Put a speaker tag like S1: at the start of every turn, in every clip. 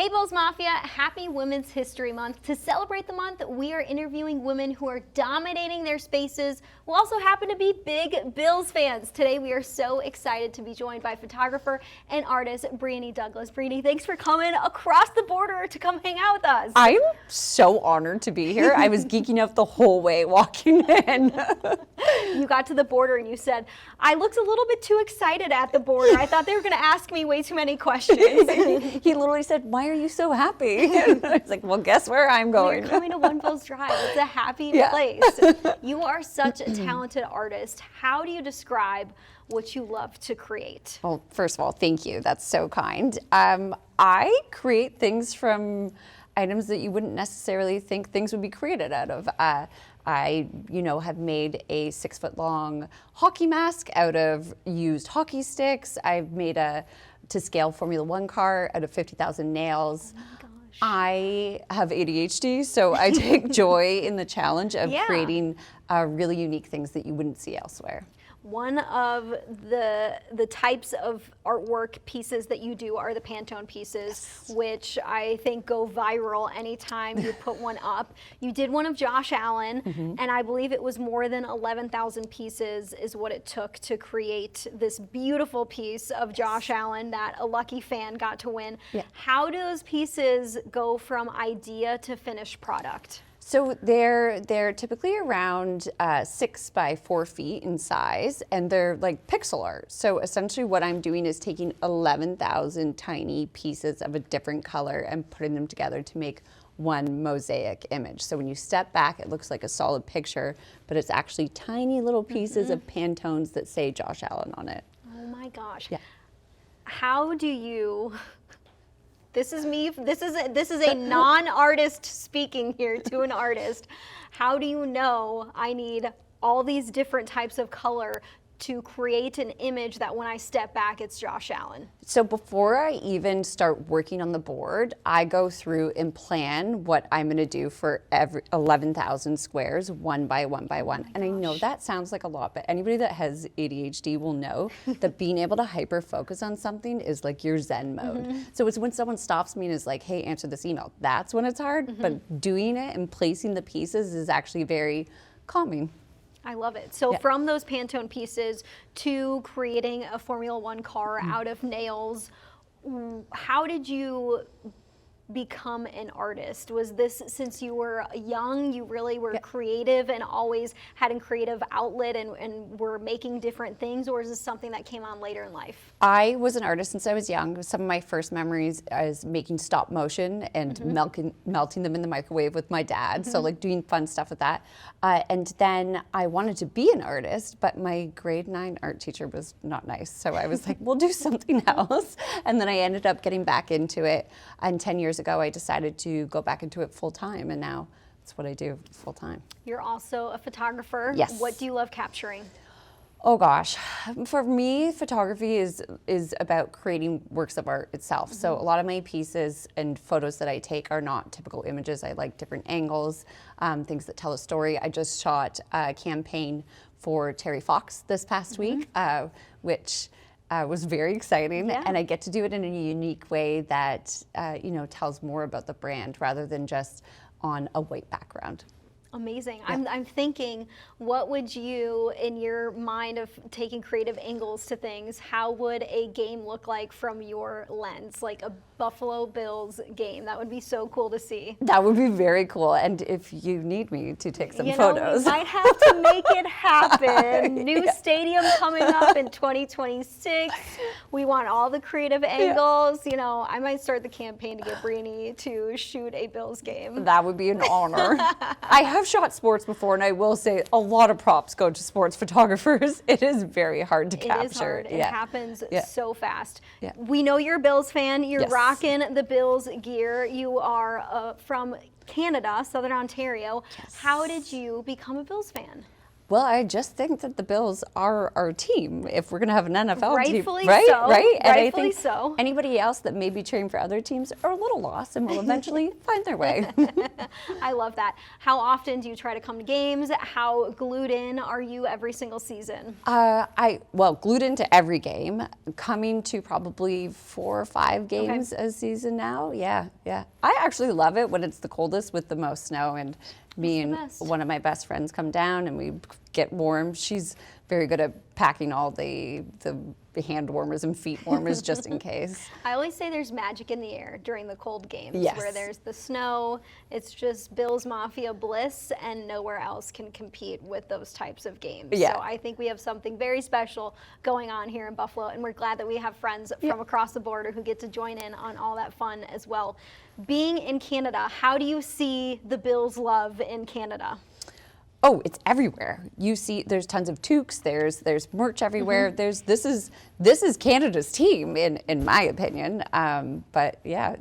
S1: Hey Bills Mafia, happy Women's History Month. To celebrate the month, we are interviewing women who are dominating their spaces who also happen to be big Bills fans. Today we are so excited to be joined by photographer and artist Briany Douglas. Briany, thanks for coming across the border to come hang out with us.
S2: I'm so honored to be here. I was geeking out the whole way walking in.
S1: You got to the border and you said, I looked a little bit too excited at the border. I thought they were going to ask me way too many questions.
S2: He literally said, why are you so happy? And I was like, well, guess where I'm going.
S1: You're coming to One Bills Drive. It's a happy place. You are such a talented artist. How do you describe what you love to create?
S2: Well, first of all, thank you. That's so kind. I create things from items that you wouldn't necessarily think things would be created out of. I, have made a 6-foot-long hockey mask out of used hockey sticks. I've made a to-scale Formula One car out of 50,000 nails.
S1: Oh my gosh.
S2: I have ADHD, so I take joy in the challenge of creating really unique things that you wouldn't see elsewhere.
S1: One of the types of artwork pieces that you do are the Pantone pieces, which I think go viral anytime you put one up. You did one of Josh Allen, and I believe it was more than 11,000 pieces is what it took to create this beautiful piece of Josh Allen that a lucky fan got to win. How do those pieces go from idea to finished product?
S2: So they're typically around 6 by 4 feet in size, and they're like pixel art. So essentially what I'm doing is taking 11,000 tiny pieces of a different color and putting them together to make one mosaic image. So when you step back, it looks like a solid picture, but it's actually tiny little pieces of Pantones that say Josh Allen on it.
S1: Oh my gosh.
S2: Yeah.
S1: How do you... This is me. This is a non-artist speaking here to an artist. How do you know I need all these different types of color to create an image that when I step back, it's Josh Allen?
S2: So before I even start working on the board, I go through and plan what I'm going to do for every 11,000 squares, one by one by one. And I know that sounds like a lot, but anybody that has ADHD will know that being able to hyper focus on something is like your Zen mode. So it's when someone stops me and is like, hey, answer this email. That's when it's hard, but doing it and placing the pieces is actually very calming.
S1: I love it. So from those Pantone pieces to creating a Formula One car out of nails, how did you become an artist? Was this since you were young, you really were creative and always had a creative outlet and were making different things, or is this something that came on later in life?
S2: I was an artist since I was young. Some of my first memories is making stop motion and melting them in the microwave with my dad. So like doing fun stuff with that. And then I wanted to be an artist, but my grade 9 art teacher was not nice. So I was like, we'll do something else. And then I ended up getting back into it. And 10 years ago, I decided to go back into it full time. And now that's what I do full time.
S1: You're also a photographer.
S2: Yes.
S1: What do you love capturing?
S2: Oh gosh, for me, photography is about creating works of art itself. So a lot of my pieces and photos that I take are not typical images. I like different angles, things that tell a story. I just shot a campaign for Terry Fox this past week, which was very exciting, and I get to do it in a unique way that tells more about the brand rather than just on a white background.
S1: Amazing. I'm thinking, what would you, in your mind of taking creative angles to things, how would a game look like from your lens, like a Buffalo Bills game? That would be so cool to see.
S2: That would be very cool. And if you need me to take some photos.
S1: We might have to make it happen. New stadium coming up in 2026. We want all the creative angles. I might start the campaign to get Briany to shoot a Bills game.
S2: That would be an honor. I have shot sports before, and I will say a lot of props go to sports photographers. It is very hard to capture.
S1: It is hard. It happens so fast.
S2: Yeah.
S1: We know you're a Bills fan. You're rocking the Bills gear. You are from Canada, Southern Ontario. How did you become a Bills fan?
S2: Well, I just think that the Bills are our team if we're going to have an NFL
S1: Rightfully
S2: team. Right?
S1: so.
S2: Right? And
S1: Rightfully
S2: I think
S1: so.
S2: anybody else that may be cheering for other teams are a little lost and will eventually find their way.
S1: I love that. How often do you try to come to games? How glued in are you every single season?
S2: Well, glued into every game, coming to probably 4 or 5 games a season now. Yeah. I actually love it when it's the coldest with the most snow, and me and one of my best friends come down and we get warm. She's very good at packing all the hand warmers and feet warmers just in case.
S1: I always say there's magic in the air during the cold games,
S2: Yes.
S1: where there's the snow. It's just Bills Mafia bliss, and nowhere else can compete with those types of games.
S2: Yeah.
S1: So I think we have something very special going on here in Buffalo, and we're glad that we have friends from across the border who get to join in on all that fun as well. Being in Canada, how do you see the Bills love in Canada?
S2: Oh, it's everywhere. You see, there's tons of toques. There's merch everywhere. This is Canada's team, in my opinion. But yeah,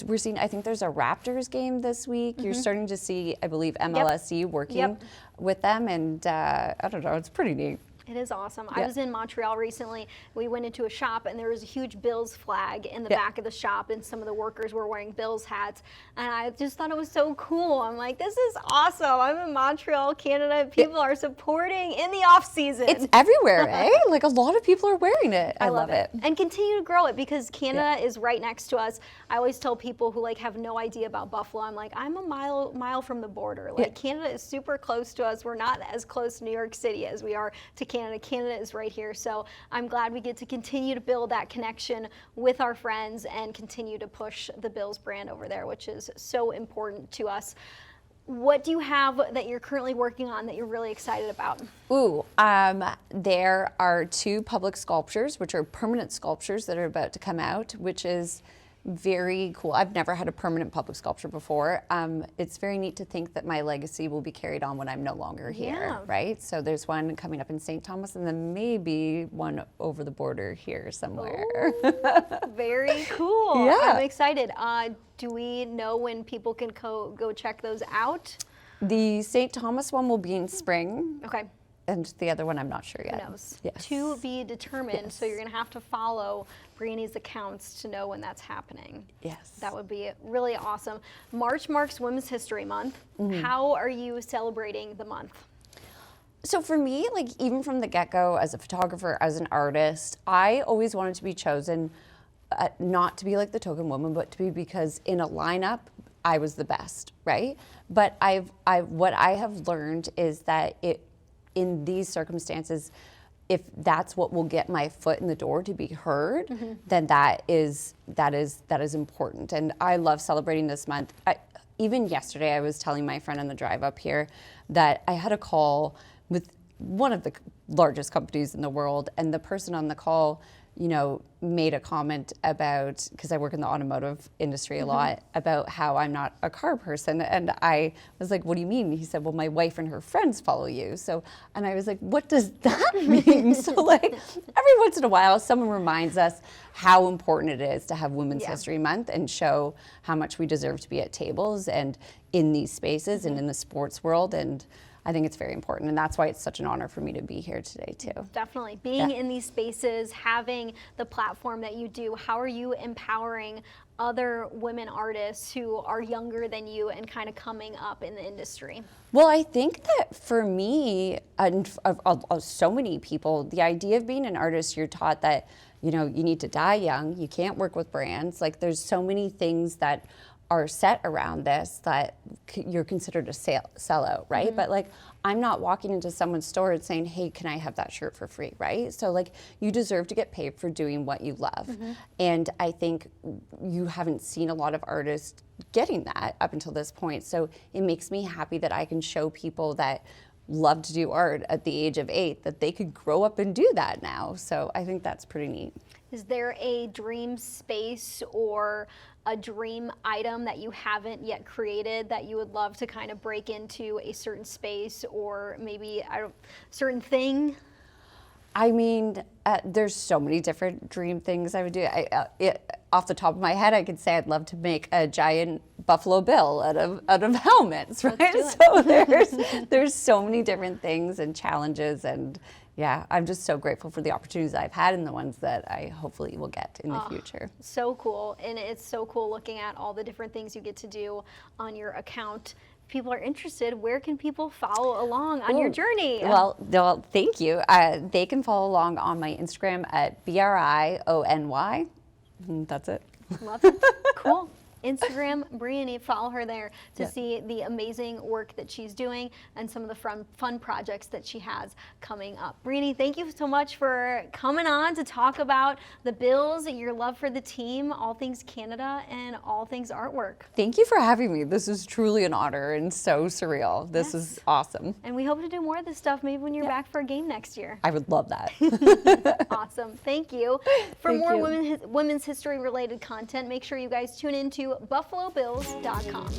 S2: we're seeing. I think there's a Raptors game this week. You're starting to see, I believe, MLSE working with them, and I don't know. It's pretty neat.
S1: It is awesome. I was in Montreal recently. We went into a shop and there was a huge Bills flag in the back of the shop, and some of the workers were wearing Bills hats. And I just thought it was so cool. I'm like, this is awesome. I'm in Montreal, Canada. People are supporting in the off season.
S2: It's everywhere, eh? Like a lot of people are wearing it. I love it.
S1: And continue to grow it, because Canada is right next to us. I always tell people who have no idea about Buffalo, I'm like, I'm a mile from the border. Canada is super close to us. We're not as close to New York City as we are to Canada. Canada is right here. So I'm glad we get to continue to build that connection with our friends and continue to push the Bills brand over there, which is so important to us. What do you have that you're currently working on that you're really excited about?
S2: Ooh, there are 2 public sculptures, which are permanent sculptures that are about to come out, which is very cool. I've never had a permanent public sculpture before. It's very neat to think that my legacy will be carried on when I'm no longer here, right? So there's one coming up in St. Thomas, and then maybe one over the border here somewhere.
S1: Very cool.
S2: Yeah.
S1: I'm excited. Do we know when people can go check those out?
S2: The St. Thomas one will be in spring.
S1: Okay.
S2: And the other one, I'm not sure yet.
S1: Who knows?
S2: Yes.
S1: To be determined. So you're going to have to follow Briany's accounts to know when that's happening.
S2: Yes.
S1: That would be really awesome. March marks Women's History Month. How are you celebrating the month?
S2: So for me, even from the get-go, as a photographer, as an artist, I always wanted to be chosen not to be like the token woman, but to be, because in a lineup, I was the best, right? But what I have learned is that in these circumstances, if that's what will get my foot in the door to be heard, then that is important. And I love celebrating this month. Even yesterday, I was telling my friend on the drive up here that I had a call with one of the largest companies in the world, and the person on the call, made a comment about, because I work in the automotive industry a lot, about how I'm not a car person. And I was like, what do you mean? He said, well, my wife and her friends follow you. And I was like, what does that mean? So every once in a while, someone reminds us how important it is to have Women's History Month and show how much we deserve to be at tables and in these spaces and in the sports world. And I think it's very important, and that's why it's such an honor for me to be here today, too.
S1: Definitely. Being in these spaces, having the platform that you do, how are you empowering other women artists who are younger than you and kind of coming up in the industry?
S2: Well, I think that for me, and of so many people, the idea of being an artist, you're taught that, you need to die young, you can't work with brands. There's so many things that are set around this that you're considered a sellout, right? But I'm not walking into someone's store and saying, hey, can I have that shirt for free, right? So you deserve to get paid for doing what you love. And I think you haven't seen a lot of artists getting that up until this point. So it makes me happy that I can show people that love to do art at the age of 8 that they could grow up and do that now. So I think that's pretty neat.
S1: Is there a dream space or a dream item that you haven't yet created that you would love to kind of break into a certain space, or maybe certain thing?
S2: I mean, there's so many different dream things I would do. Off the top of my head, I could say I'd love to make a giant Buffalo Bill out of helmets, right?
S1: do it.
S2: So there's so many different things and challenges, and yeah, I'm just so grateful for the opportunities I've had and the ones that I hopefully will get in the future.
S1: So cool. And it's so cool looking at all the different things you get to do on your account. If people are interested, where can people follow along on your journey?
S2: Well, thank you. They can follow along on my Instagram at BRIONY. That's it.
S1: Love it. Cool. Instagram, Briany, follow her there to see the amazing work that she's doing and some of the fun projects that she has coming up. Briany, thank you so much for coming on to talk about the Bills, your love for the team, all things Canada, and all things artwork.
S2: Thank you for having me. This is truly an honor and so surreal. This is awesome.
S1: And we hope to do more of this stuff maybe when you're back for a game next year.
S2: I would love that.
S1: Awesome. Thank you. For
S2: Thank
S1: more
S2: you.
S1: women's history related content, make sure you guys tune into buffalobills.com.